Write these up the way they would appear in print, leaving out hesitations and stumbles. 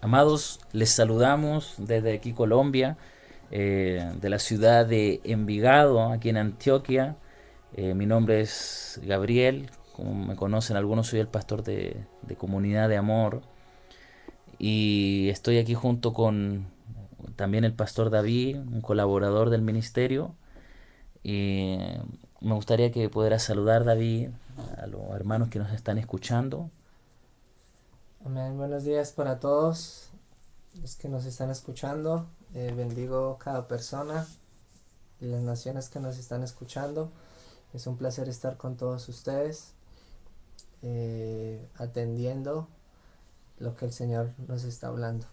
Amados, les saludamos desde aquí Colombia, de la ciudad de Envigado, aquí en Antioquia. Mi nombre es Gabriel, como me conocen algunos, soy el pastor de Comunidad de Amor y estoy aquí junto con también el pastor David, un colaborador del ministerio. Y me gustaría que pudieras saludar, David, a los hermanos que nos están escuchando. Amén. Buenos días para todos los que nos están escuchando. Bendigo cada persona y las naciones que nos están escuchando. Es un placer estar con todos ustedes, atendiendo lo que el Señor nos está hablando.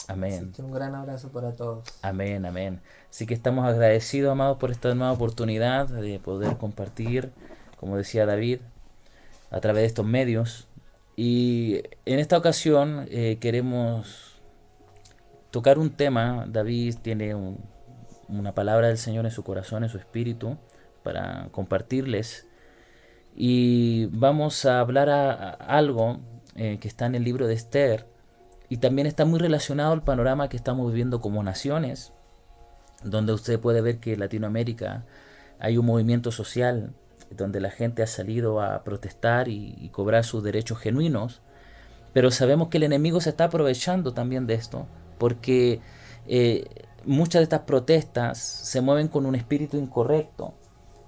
Así Amén. que un gran abrazo para todos. Amén, amén. Así que estamos agradecidos, amados, por esta nueva oportunidad de poder compartir, como decía David, a través de estos medios. Y en esta ocasión queremos tocar un tema. David tiene una palabra del Señor en su corazón, en su espíritu, para compartirles. Y vamos a hablar a algo que está en el libro de Esther. Y también está muy relacionado al panorama que estamos viviendo como naciones, donde usted puede ver que en Latinoamérica hay un movimiento social donde la gente ha salido a protestar y cobrar sus derechos genuinos, pero sabemos que el enemigo se está aprovechando también de esto, porque eh, muchas de estas protestas se mueven con un espíritu incorrecto.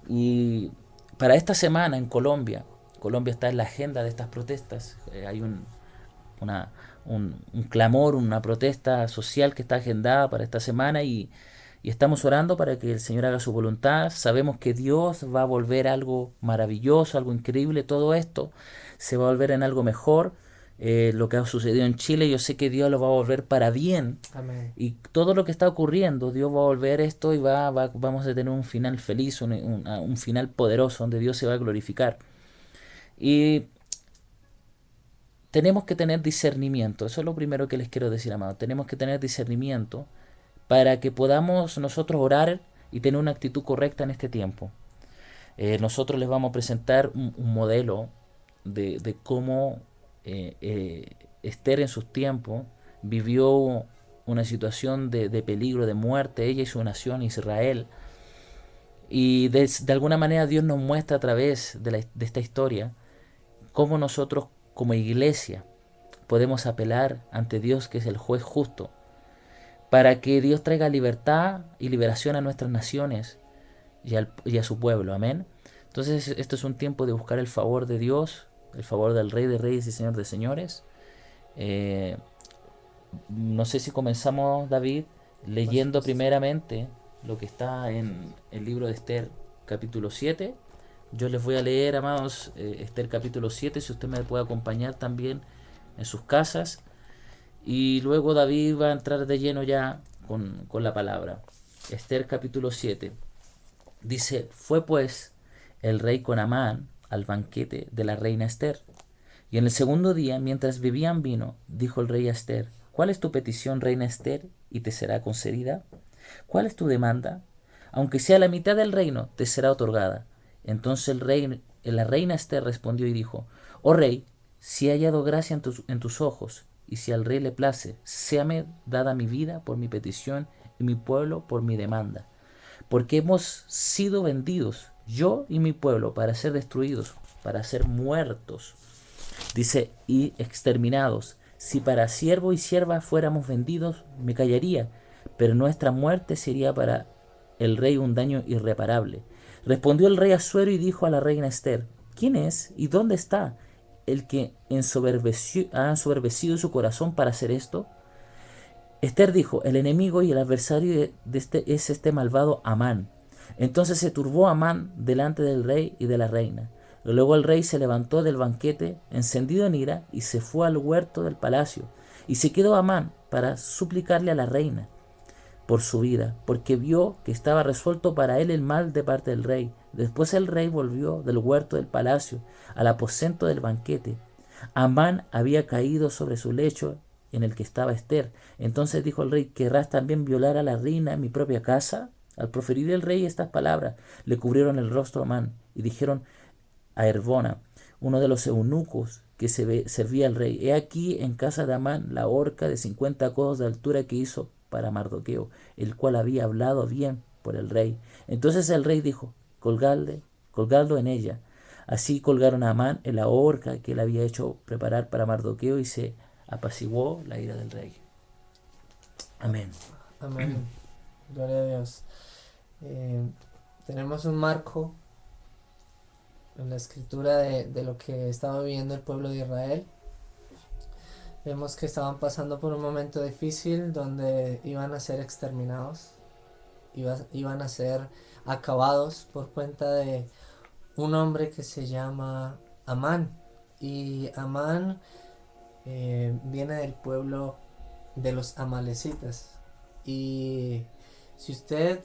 Y para esta semana en Colombia, Colombia está en la agenda de estas protestas. Hay una, un clamor, una protesta social que está agendada para esta semana y estamos orando para que el Señor haga su voluntad. Sabemos que Dios va a volver algo maravilloso, algo increíble, todo esto se va a volver en algo mejor. Lo que ha sucedido en Chile, yo sé que Dios lo va a volver para bien. Amén. Y todo lo que está ocurriendo, Dios va a volver esto y vamos a tener un final feliz, un final poderoso donde Dios se va a glorificar. Y tenemos que tener discernimiento. Eso es lo primero que les quiero decir, amado. Tenemos que tener discernimiento para que podamos nosotros orar y tener una actitud correcta en este tiempo. Nosotros les vamos a presentar un modelo de cómo Esther en sus tiempos vivió una situación de peligro, de muerte, ella y su nación, Israel. Y de alguna manera Dios nos muestra a través de esta historia cómo nosotros como iglesia podemos apelar ante Dios, que es el juez justo, para que Dios traiga libertad y liberación a nuestras naciones y a su pueblo. Amén. Entonces esto es un tiempo de buscar el favor de Dios, el favor del Rey de Reyes y Señor de Señores. Eh, no sé si comenzamos, David, Por leyendo supuesto. primeramente lo que está en el libro de Esther, capítulo 7. Yo les voy a leer, amados, Esther capítulo 7, si usted me puede acompañar también en sus casas. Y luego David va a entrar de lleno ya con la palabra. Esther capítulo 7. Dice, fue pues el rey con Amán al banquete de la reina Esther. Y en el segundo día, mientras bebían vino, dijo el rey a Esther, ¿cuál es tu petición, reina Esther? Y te será concedida. ¿Cuál es tu demanda? Aunque sea la mitad del reino, te será otorgada. Entonces la reina Esther respondió y dijo, oh rey, si he hallado gracia en tus ojos, y si al rey le place, séame dada mi vida por mi petición y mi pueblo por mi demanda. Porque hemos sido vendidos, yo y mi pueblo, para ser destruidos, para ser muertos. Dice, y exterminados. Si para siervo y sierva fuéramos vendidos, me callaría, pero nuestra muerte sería para el rey un daño irreparable. Respondió el rey Asuero y dijo a la reina Esther, ¿quién es y dónde está el que ha ensoberbecido su corazón para hacer esto? Esther dijo, el enemigo y el adversario de este es este malvado Amán. Entonces se turbó Amán delante del rey y de la reina. Luego el rey se levantó del banquete, encendido en ira, y se fue al huerto del palacio. Y se quedó Amán para suplicarle a la reina por su vida, porque vio que estaba resuelto para él el mal de parte del rey. Después el rey volvió del huerto del palacio al aposento del banquete. Amán había caído sobre su lecho en el que estaba Esther. Entonces dijo el rey, ¿querrás también violar a la reina en mi propia casa? Al proferir el rey estas palabras, le cubrieron el rostro a Amán y dijeron a Herbona, uno de los eunucos que servía al rey. He aquí en casa de Amán la horca de 50 codos de altura que hizo para Mardoqueo, el cual había hablado bien por el rey. Entonces el rey dijo, colgadlo en ella. Así colgaron a Amán en la horca que él había hecho preparar para Mardoqueo y se apaciguó la ira del rey. Amén. Amén. Gloria a Dios. Tenemos un marco en la escritura de lo que estaba viviendo el pueblo de Israel. Vemos que estaban pasando por un momento difícil donde iban a ser exterminados, iban a ser acabados por cuenta de un hombre que se llama Amán. Y Amán viene del pueblo de los amalecitas. Y si usted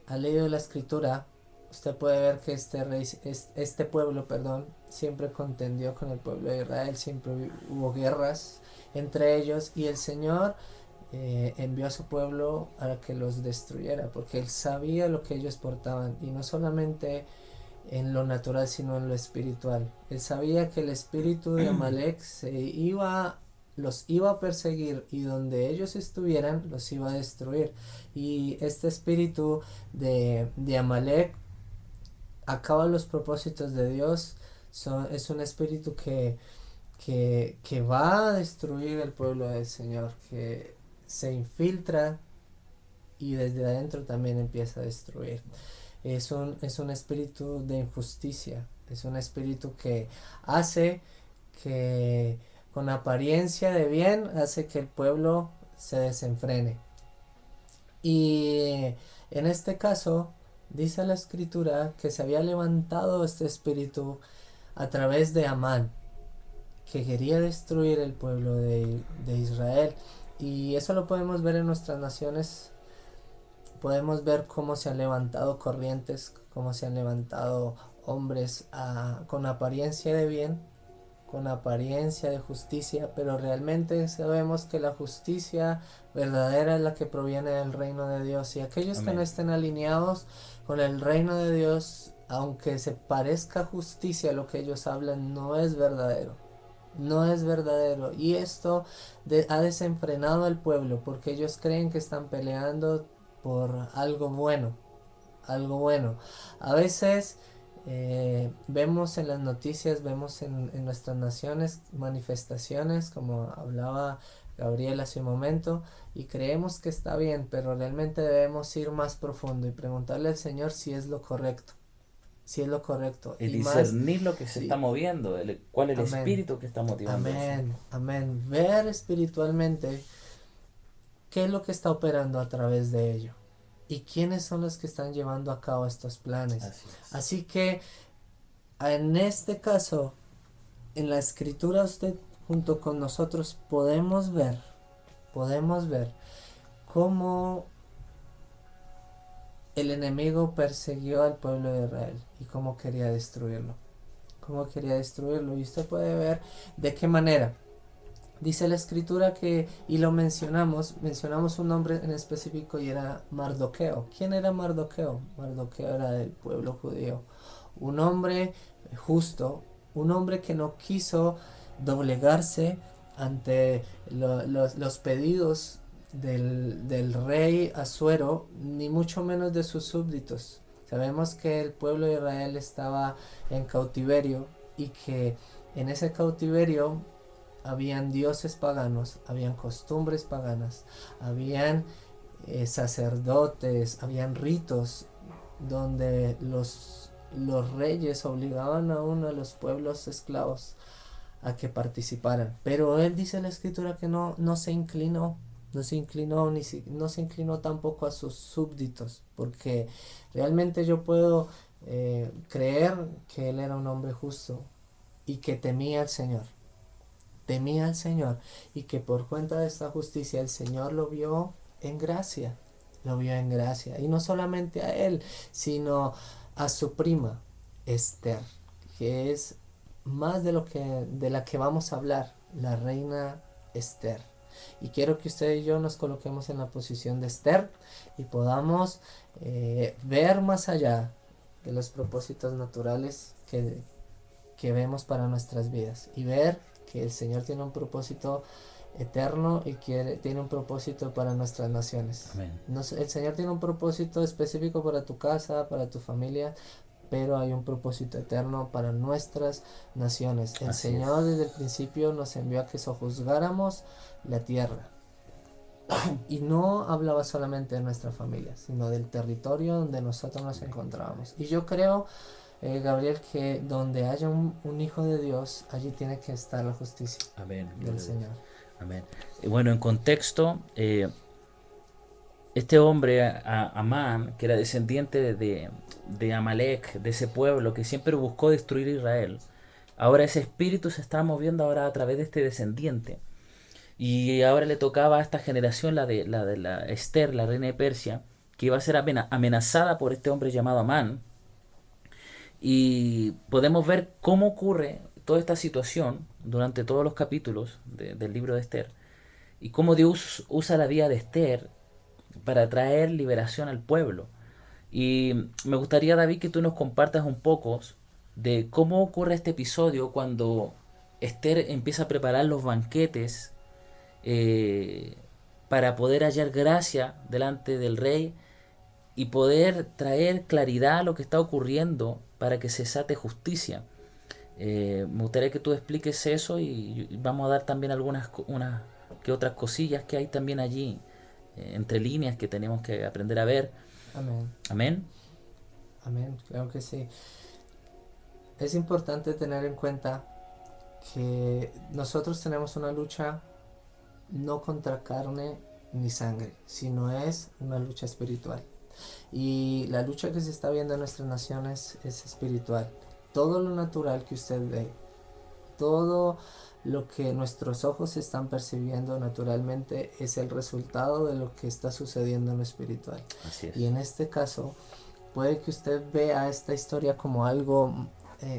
ha leído la escritura, usted puede ver que este pueblo, siempre contendió con el pueblo de Israel, siempre hubo guerras entre ellos, y el Señor envió a su pueblo a que los destruyera, porque Él sabía lo que ellos portaban, y no solamente en lo natural, sino en lo espiritual. Él sabía que el espíritu de Amalek los iba a perseguir, y donde ellos estuvieran los iba a destruir. Y este espíritu de Amalek acaba los propósitos de Dios. Es un espíritu que va a destruir el pueblo del Señor, que se infiltra y desde adentro también empieza a destruir. Es un espíritu de injusticia, es un espíritu que hace que con apariencia de bien hace que el pueblo se desenfrene. Y en este caso dice la escritura que se había levantado este espíritu a través de Amán, que quería destruir el pueblo de Israel. Y eso lo podemos ver en nuestras naciones. Podemos ver cómo se han levantado corrientes, cómo se han levantado hombres con apariencia de bien, con apariencia de justicia, pero realmente sabemos que la justicia verdadera es la que proviene del reino de Dios. Y aquellos que no estén alineados con el reino de Dios, aunque se parezca justicia lo que ellos hablan, no es verdadero. No es verdadero. Y esto ha desenfrenado al pueblo, porque ellos creen que están peleando por algo bueno. Algo bueno. A veces vemos en las noticias, vemos en nuestras naciones manifestaciones, como hablaba Gabriel hace un momento, y creemos que está bien, pero realmente debemos ir más profundo y preguntarle al Señor si es lo correcto. Si es lo correcto. El Y discernir lo que se sí. está moviendo, cuál es el Amén. espíritu que está motivando Amén, eso. amén. Ver espiritualmente qué es lo que está operando a través de ello y quiénes son los que están llevando a cabo estos planes. Así que en este caso, en la escritura, usted junto con nosotros podemos ver cómo el enemigo persiguió al pueblo de Israel y cómo quería destruirlo. Y usted puede ver de qué manera. Dice la escritura que, y lo mencionamos un nombre en específico, y era Mardoqueo. ¿Quién era Mardoqueo? Mardoqueo era del pueblo judío. Un hombre justo, un hombre que no quiso doblegarse ante los pedidos del rey Asuero, ni mucho menos de sus súbditos. Sabemos que el pueblo de Israel estaba en cautiverio, y que en ese cautiverio habían dioses paganos, habían costumbres paganas, habían sacerdotes, habían ritos donde los reyes obligaban a uno de los pueblos esclavos a que participaran. Pero él, dice la escritura, que no se inclinó, no se inclinó tampoco a sus súbditos, porque realmente yo puedo creer que él era un hombre justo y que temía al Señor, y que por cuenta de esta justicia el Señor lo vio en gracia, y no solamente a él, sino a su prima Esther, que es más de la que vamos a hablar, la reina Esther. Y quiero que usted y yo nos coloquemos en la posición de Esther y podamos ver más allá de los propósitos naturales que vemos para nuestras vidas y ver que el Señor tiene un propósito eterno y tiene un propósito para nuestras naciones. Amén. El Señor tiene un propósito específico para tu casa, para tu familia, pero hay un propósito eterno para nuestras naciones. El Así Señor es. desde el principio nos envió a que sojuzgáramos la tierra. Y no hablaba solamente de nuestra familia, sino del territorio donde nosotros nos encontrábamos. Y yo creo, Gabriel, que donde haya un hijo de Dios, allí tiene que estar la justicia Amén. del Señor. Amén. Bueno, en contexto, este hombre, Amán, que era descendiente de Amalek, de ese pueblo que siempre buscó destruir Israel, ahora ese espíritu se está moviendo ahora a través de este descendiente. Y ahora le tocaba a esta generación, la Esther, la reina de Persia, que iba a ser amenazada por este hombre llamado Amán. Y podemos ver cómo ocurre toda esta situación durante todos los capítulos del libro de Esther. Y cómo Dios usa la vida de Esther para traer liberación al pueblo. Y me gustaría, David, que tú nos compartas un poco de cómo ocurre este episodio cuando Esther empieza a preparar los banquetes eh, para poder hallar gracia delante del rey y poder traer claridad a lo que está ocurriendo para que se desate justicia. Me gustaría que tú expliques eso y vamos a dar también unas que otras cosillas que hay también allí, entre líneas que tenemos que aprender a ver. Amén. Amén. Amén, claro que sí. Es importante tener en cuenta que nosotros tenemos una lucha no contra carne ni sangre, sino es una lucha espiritual. Y la lucha que se está viendo en nuestras naciones es espiritual. Todo lo natural que usted ve, todo lo que nuestros ojos están percibiendo naturalmente es el resultado de lo que está sucediendo en lo espiritual. Así es. Y en este caso, puede que usted vea esta historia como algo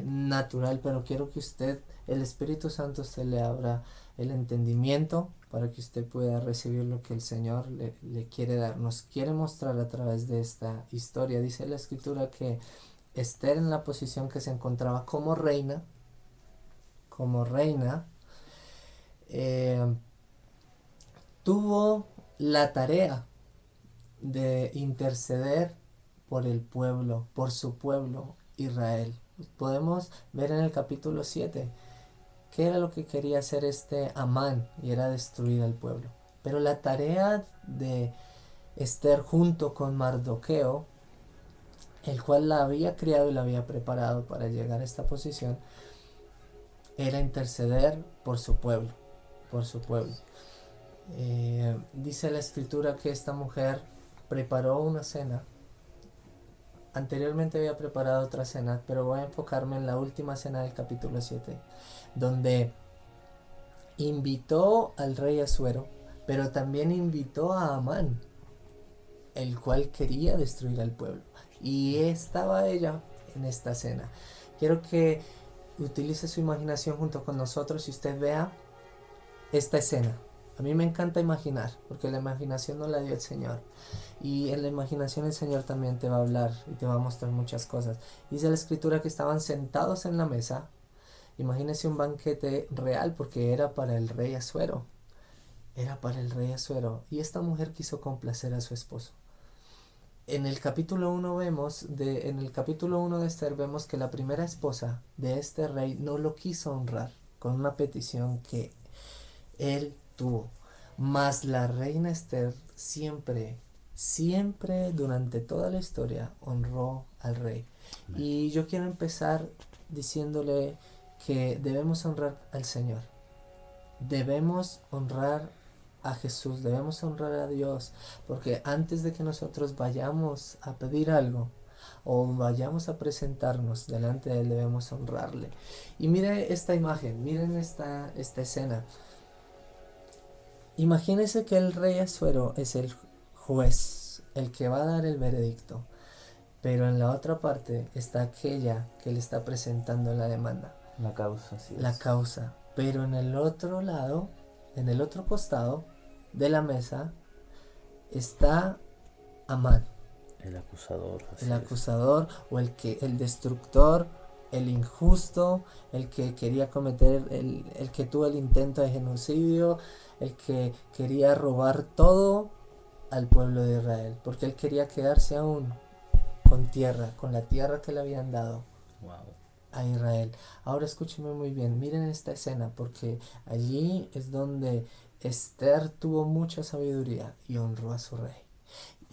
natural, pero quiero que el Espíritu Santo, usted le abra el entendimiento para que usted pueda recibir lo que el Señor le quiere dar, nos quiere mostrar a través de esta historia. Dice la Escritura que Esther, en la posición que se encontraba como reina, tuvo la tarea de interceder por el pueblo, por su pueblo Israel. Podemos ver en el capítulo 7 qué era lo que quería hacer este Amán, y era destruir al pueblo. Pero la tarea de Esther junto con Mardoqueo, el cual la había criado y la había preparado para llegar a esta posición, era interceder por su pueblo, dice la Escritura que esta mujer preparó una cena. Anteriormente había preparado otra cena, pero voy a enfocarme en la última cena del capítulo 7, donde invitó al rey Asuero, pero también invitó a Amán, el cual quería destruir al pueblo. Y estaba ella en esta cena. Quiero que utilice su imaginación junto con nosotros y usted vea esta escena. A mí me encanta imaginar, porque la imaginación no la dio el Señor. Y en la imaginación el Señor también te va a hablar y te va a mostrar muchas cosas. Dice la Escritura que estaban sentados en la mesa. Imagínese un banquete real, porque era para el rey Asuero. Y esta mujer quiso complacer a su esposo. En el capítulo 1 de Esther vemos que la primera esposa de este rey no lo quiso honrar con una petición que él tuvo. Mas la reina Esther siempre durante toda la historia honró al rey. Y yo quiero empezar diciéndole que debemos honrar al Señor. Debemos honrar a Jesús, debemos honrar a Dios, porque antes de que nosotros vayamos a pedir algo o vayamos a presentarnos delante de Él, debemos honrarle. Y mire esta imagen, miren esta escena. Imagínese que el rey Asuero es el juez, el que va a dar el veredicto, pero en la otra parte está aquella que le está presentando la demanda. La causa, sí. La causa. Pero en el otro lado, en el otro costado de la mesa, está Amán. El acusador. El acusador o el destructor el injusto, el que quería cometer, el que tuvo el intento de genocidio, el que quería robar todo al pueblo de Israel, porque él quería quedarse aún con tierra, con la tierra que le habían dado Wow. a Israel. Ahora escúcheme muy bien, miren esta escena, porque allí es donde Esther tuvo mucha sabiduría y honró a su rey.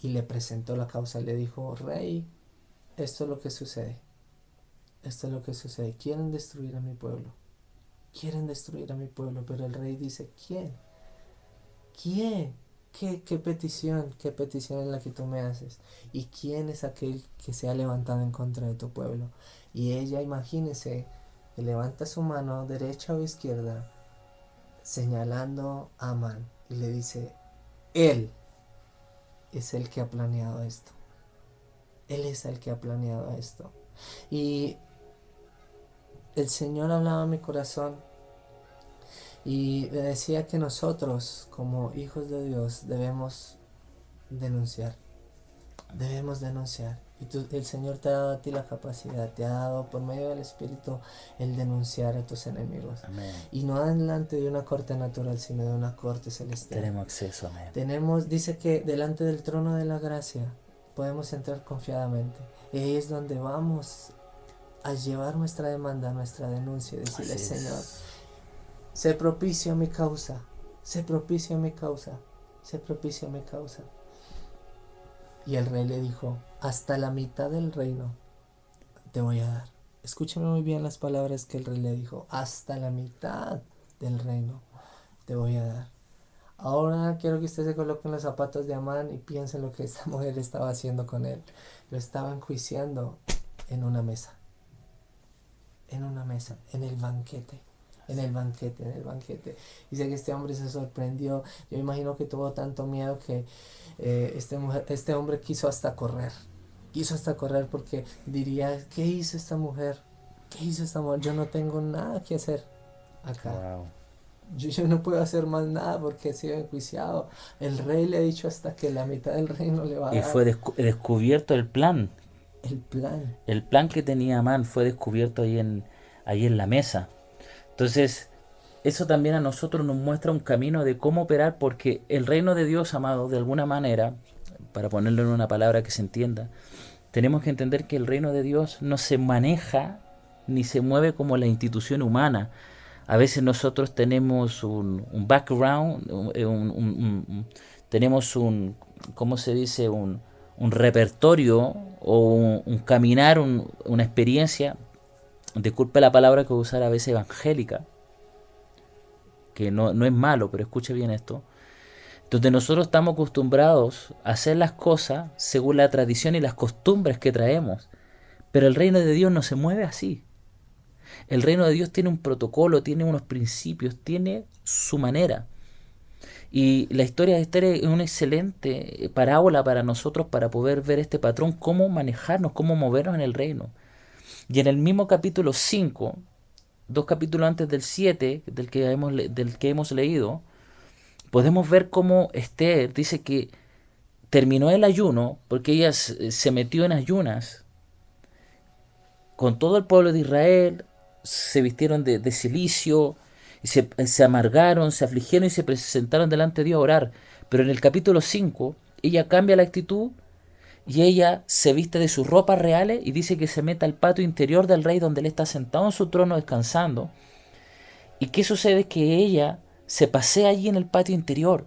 Y le presentó la causa y le dijo, rey, esto es lo que sucede. Esto es lo que sucede. Quieren destruir a mi pueblo. Quieren destruir a mi pueblo. Pero el rey dice, ¿quién? ¿Quién? ¿Qué petición? ¿Qué petición es la que tú me haces? ¿Y quién es aquel que se ha levantado en contra de tu pueblo? Y ella, imagínese, que levanta su mano derecha o izquierda, señalando a Amán. Y le dice, él es el que ha planeado esto. Él es el que ha planeado esto. Y el Señor hablaba a mi corazón y me decía que nosotros, como hijos de Dios, debemos denunciar. Debemos denunciar. Y el Señor te ha dado a ti la capacidad, te ha dado por medio del Espíritu el denunciar a tus enemigos. Amén. Y no delante de una corte natural, sino de una corte celestial. Tenemos acceso, amén. Dice que delante del trono de la gracia podemos entrar confiadamente. Y ahí es donde vamos a llevar nuestra demanda, nuestra denuncia, y decirle, Señor, sé propicio a mi causa, sé propicio a mi causa, sé propicio a mi causa. Y el rey le dijo, hasta la mitad del reino te voy a dar. Escúchame muy bien las palabras que el rey le dijo, hasta la mitad del reino te voy a dar. Ahora quiero que usted se coloque en los zapatos de Amán y piense en lo que esta mujer estaba haciendo con él. Lo estaba enjuiciando en una mesa. En una mesa, en el banquete. En el banquete. Dice que este hombre se sorprendió. Yo imagino que tuvo tanto miedo que este hombre quiso hasta correr. Quiso hasta correr porque diría, ¿qué hizo esta mujer? ¿Qué hizo esta mujer? Yo no tengo nada que hacer acá. Wow. Yo no puedo hacer más nada porque he sido enjuiciado. El rey le ha dicho hasta que la mitad del reino le va a Y dar. fue descubierto el plan. El plan. El plan que tenía Amán fue descubierto ahí en la mesa. Entonces, eso también a nosotros nos muestra un camino de cómo operar, porque el reino de Dios, amado, de alguna manera, para ponerlo en una palabra que se entienda, tenemos que entender que el reino de Dios no se maneja ni se mueve como la institución humana. A veces nosotros tenemos un background, tenemos ¿cómo se dice? Un repertorio o un caminar, una experiencia, disculpe la palabra que voy a usar a veces, evangélica, que no es malo, pero escuche bien esto, donde nosotros estamos acostumbrados a hacer las cosas según la tradición y las costumbres que traemos, pero el reino de Dios no se mueve así. El reino de Dios tiene un protocolo, tiene unos principios, tiene su manera. Y la historia de Esther es una excelente parábola para nosotros para poder ver este patrón, cómo manejarnos, cómo movernos en el reino. Y en el mismo capítulo 5, 2 capítulos antes del 7, del que hemos leído, podemos ver cómo Esther dice que terminó el ayuno, porque ella se metió en ayunas con todo el pueblo de Israel, se vistieron de cilicio, y se amargaron, se afligieron y se presentaron delante de Dios a orar. Pero en el capítulo 5, ella cambia la actitud y ella se viste de sus ropas reales y dice que se mete al patio interior del rey donde él está sentado en su trono descansando. ¿Y qué sucede? Que ella se pasea allí en el patio interior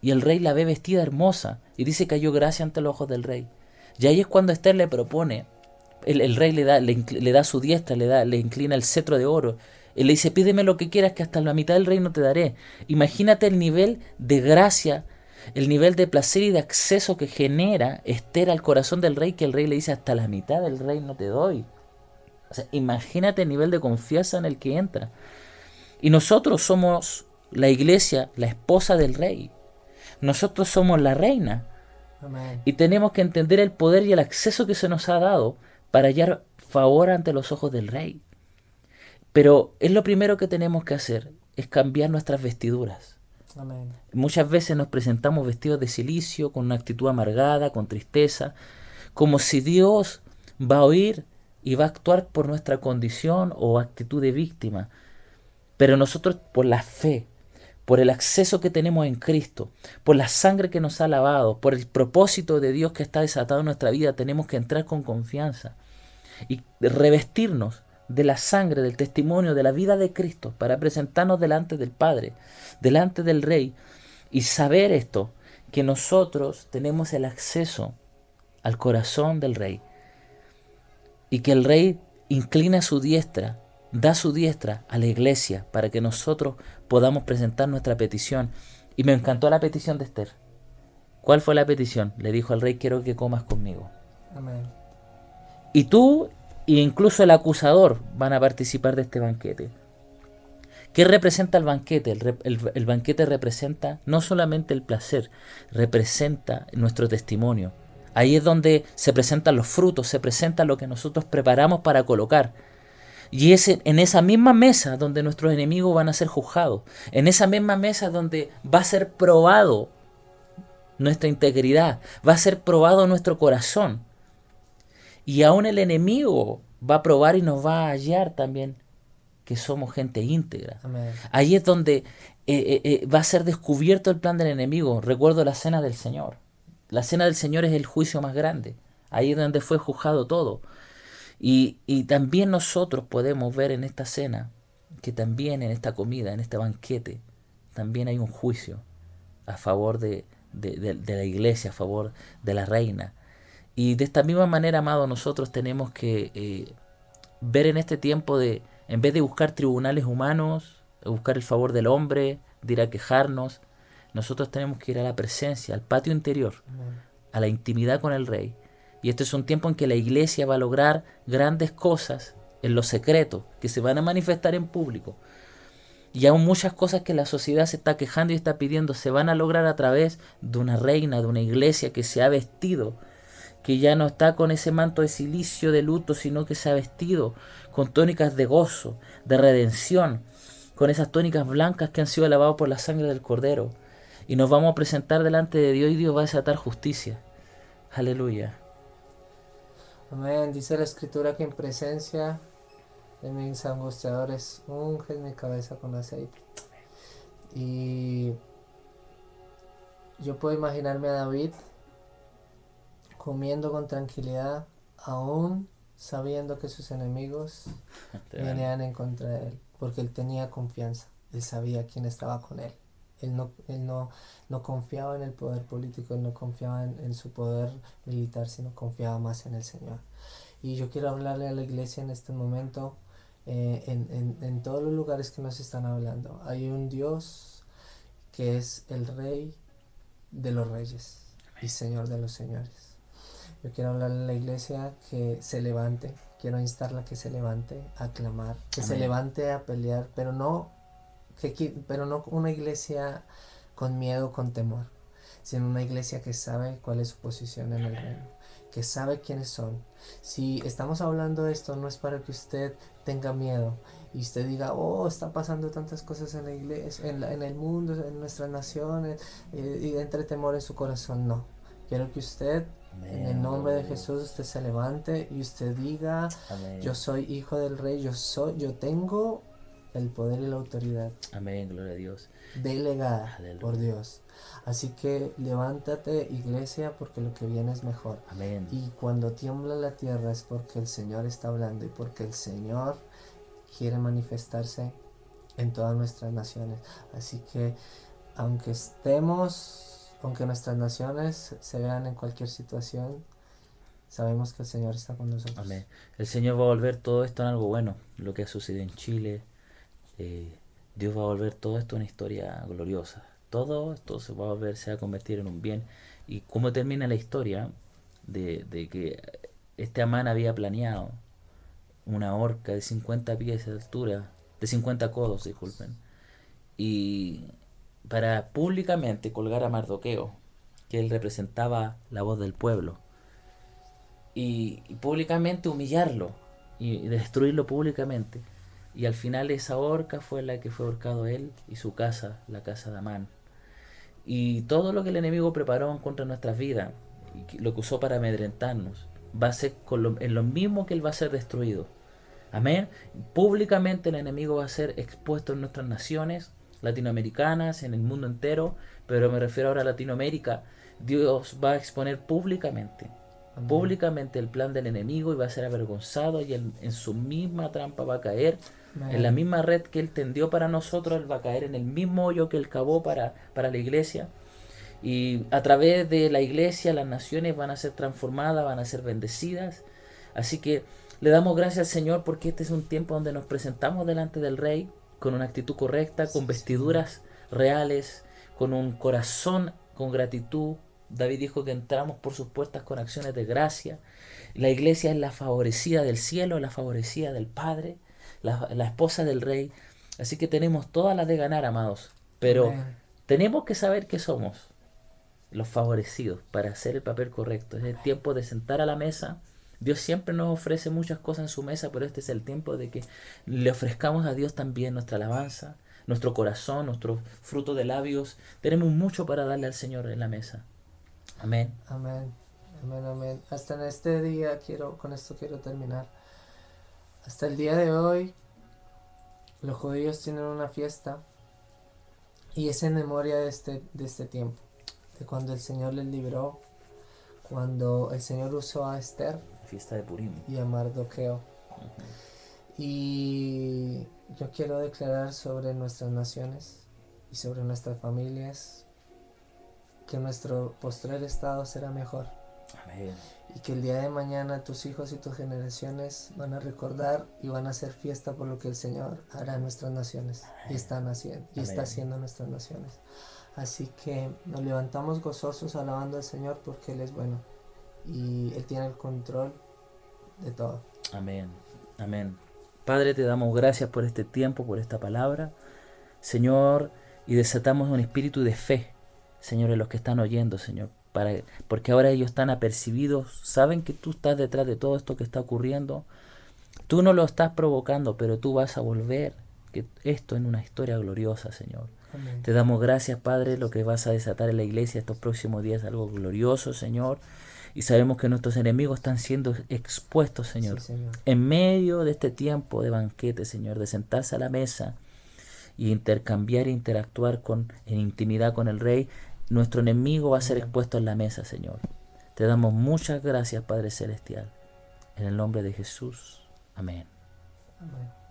y el rey la ve vestida hermosa y dice que halló gracia ante los ojos del rey. Y ahí es cuando Esther le propone, el rey le da su diestra, le inclina el cetro de oro. Él le dice, pídeme lo que quieras, que hasta la mitad del reino te daré. Imagínate el nivel de gracia, el nivel de placer y de acceso que genera Esther al corazón del rey, que el rey le dice, hasta la mitad del reino te doy. O sea, imagínate el nivel de confianza en el que entra. Y nosotros somos la iglesia, la esposa del rey. Nosotros somos la reina. Amén. Y tenemos que entender el poder y el acceso que se nos ha dado para hallar favor ante los ojos del rey. Pero es lo primero que tenemos que hacer, es cambiar nuestras vestiduras. Amén. Muchas veces nos presentamos vestidos de cilicio, con una actitud amargada, con tristeza, como si Dios va a oír y va a actuar por nuestra condición o actitud de víctima. Pero nosotros, por la fe, por el acceso que tenemos en Cristo, por la sangre que nos ha lavado, por el propósito de Dios que está desatado en nuestra vida, tenemos que entrar con confianza y revestirnos de la sangre, del testimonio, de la vida de Cristo, para presentarnos delante del Padre, delante del Rey, y saber esto, que nosotros tenemos el acceso al corazón del Rey, y que el Rey inclina su diestra, da su diestra a la iglesia para que nosotros podamos presentar nuestra petición. Y me encantó la petición de Esther. ¿Cuál fue la petición? Le dijo al rey: quiero que comas conmigo. Amén. Y tú e incluso el acusador van a participar de este banquete. ¿Qué representa el banquete? El banquete representa no solamente el placer, representa nuestro testimonio. Ahí es donde se presentan los frutos, se presenta lo que nosotros preparamos para colocar. Y es en esa misma mesa donde nuestros enemigos van a ser juzgados. En esa misma mesa donde va a ser probado nuestra integridad, va a ser probado nuestro corazón. Y aún el enemigo va a probar y nos va a hallar también que somos gente íntegra. Amén. Ahí es donde va a ser descubierto el plan del enemigo. Recuerdo la cena del Señor. La cena del Señor es el juicio más grande. Ahí es donde fue juzgado todo. Y también nosotros podemos ver en esta cena que también en esta comida, en este banquete, también hay un juicio a favor de la iglesia, a favor de la reina. Y de esta misma manera, amado, nosotros tenemos que ver en este tiempo de, en vez de buscar tribunales humanos, buscar el favor del hombre, de ir a quejarnos, nosotros tenemos que ir a la presencia, al patio interior, a la intimidad con el Rey. Y este es un tiempo en que la iglesia va a lograr grandes cosas en lo secreto, que se van a manifestar en público. Y aún muchas cosas que la sociedad se está quejando y está pidiendo se van a lograr a través de una reina, de una iglesia que se ha vestido, que ya no está con ese manto de silicio de luto, sino que se ha vestido con tónicas de gozo, de redención, con esas tónicas blancas que han sido lavadas por la sangre del Cordero. Y nos vamos a presentar delante de Dios y Dios va a desatar justicia. Aleluya. Amén. Dice la Escritura que en presencia de mis angustiadores unges mi cabeza con aceite. Y yo puedo imaginarme a David comiendo con tranquilidad, aún sabiendo que sus enemigos venían en contra de él, porque él tenía confianza, él sabía quién estaba con él. Él no confiaba en el poder político, él no confiaba en su poder militar, sino confiaba más en el Señor. Y yo quiero hablarle a la iglesia en este momento, en todos los lugares que nos están hablando. Hay un Dios que es el Rey de los reyes y Señor de los señores. Yo quiero hablarle a la iglesia que se levante, quiero instarla que se levante a clamar, que Amén. se levante a pelear, pero no una iglesia con miedo, con temor, sino una iglesia que sabe cuál es su posición en el reino, que sabe quiénes son. Si estamos hablando de esto, no es para que usted tenga miedo y usted diga: oh, están pasando tantas cosas en la iglesia, en el mundo, en nuestras naciones, y entre temor en su corazón. No, quiero que usted, en el nombre de Jesús, usted se levante y usted diga: Amén. yo soy hijo del Rey, yo tengo el poder y la autoridad. Amén, gloria a Dios. Delegada Aleluya. por Dios. Así que levántate, iglesia, porque lo que viene es mejor. Amén. Y cuando tiembla la tierra es porque el Señor está hablando y porque el Señor quiere manifestarse en todas nuestras naciones. Así que aunque nuestras naciones se vean en cualquier situación, sabemos que el Señor está con nosotros. Amén. El Señor va a volver todo esto en algo bueno. Lo que ha sucedido en Chile, Dios va a volver todo esto en una historia gloriosa. Todo esto se va a convertir en un bien. Y cómo termina la historia de que este Amán había planeado una horca de 50 pies de altura, de 50 codos, disculpen, y para públicamente colgar a Mardoqueo, que él representaba la voz del pueblo, y públicamente humillarlo y destruirlo públicamente. Y al final esa horca fue la que fue ahorcado él y su casa, la casa de Amán. Y todo lo que el enemigo preparó en contra de nuestras vidas, y lo que usó para amedrentarnos, va a ser en lo mismo que Él va a ser destruido. Amén. Públicamente el enemigo va a ser expuesto en nuestras naciones latinoamericanas, en el mundo entero, pero me refiero ahora a Latinoamérica. Dios va a exponer públicamente, Amén. públicamente el plan del enemigo y va a ser avergonzado y él en su misma trampa va a caer. Amén. En la misma red que Él tendió para nosotros, Él va a caer en el mismo hoyo que Él cavó para la iglesia. Y a través de la iglesia las naciones van a ser transformadas, van a ser bendecidas. Así que le damos gracias al Señor porque este es un tiempo donde nos presentamos delante del Rey con una actitud correcta, con vestiduras reales, con un corazón con gratitud. David dijo que entramos por sus puertas con acciones de gracia. La iglesia es la favorecida del cielo, la favorecida del Padre, la esposa del Rey. Así que tenemos todas las de ganar, amados. Pero Amén. tenemos que saber que somos los favorecidos para hacer el papel correcto. Es el tiempo de sentar a la mesa. Dios siempre nos ofrece muchas cosas en su mesa, pero este es el tiempo de que le ofrezcamos a Dios también nuestra alabanza, nuestro corazón, nuestro fruto de labios. Tenemos mucho para darle al Señor en la mesa. Amén. Amén. Amén, amén. Hasta en este día con esto quiero terminar. Hasta el día de hoy, los judíos tienen una fiesta y es en memoria de este tiempo, de cuando el Señor les libró, cuando el Señor usó a Esther Fiesta de Purim. y a Mardoqueo. Y yo quiero declarar sobre nuestras naciones y sobre nuestras familias que nuestro postrer estado será mejor. Amén. Y que el día de mañana tus hijos y tus generaciones van a recordar y van a hacer fiesta por lo que el Señor hará en nuestras naciones y está haciendo en nuestras naciones. Así que nos levantamos gozosos alabando al Señor porque Él es bueno y Él tiene el control de todo. Amén. Amén. Padre, te damos gracias por este tiempo, por esta palabra, Señor, y desatamos un espíritu de fe, Señor, en los que están oyendo, Señor, porque ahora ellos están apercibidos, saben que tú estás detrás de todo esto que está ocurriendo. Tú no lo estás provocando, pero tú vas a volver esto en una historia gloriosa, Señor. Amén. Te damos gracias, Padre, lo que vas a desatar en la iglesia estos próximos días, algo glorioso, Señor. Y sabemos que nuestros enemigos están siendo expuestos, Señor. Sí, Señor. En medio de este tiempo de banquete, Señor, de sentarse a la mesa y intercambiar e interactuar en intimidad con el Rey, nuestro enemigo va a ser Amén. expuesto en la mesa, Señor. Te damos muchas gracias, Padre Celestial. En el nombre de Jesús. Amén. Amén.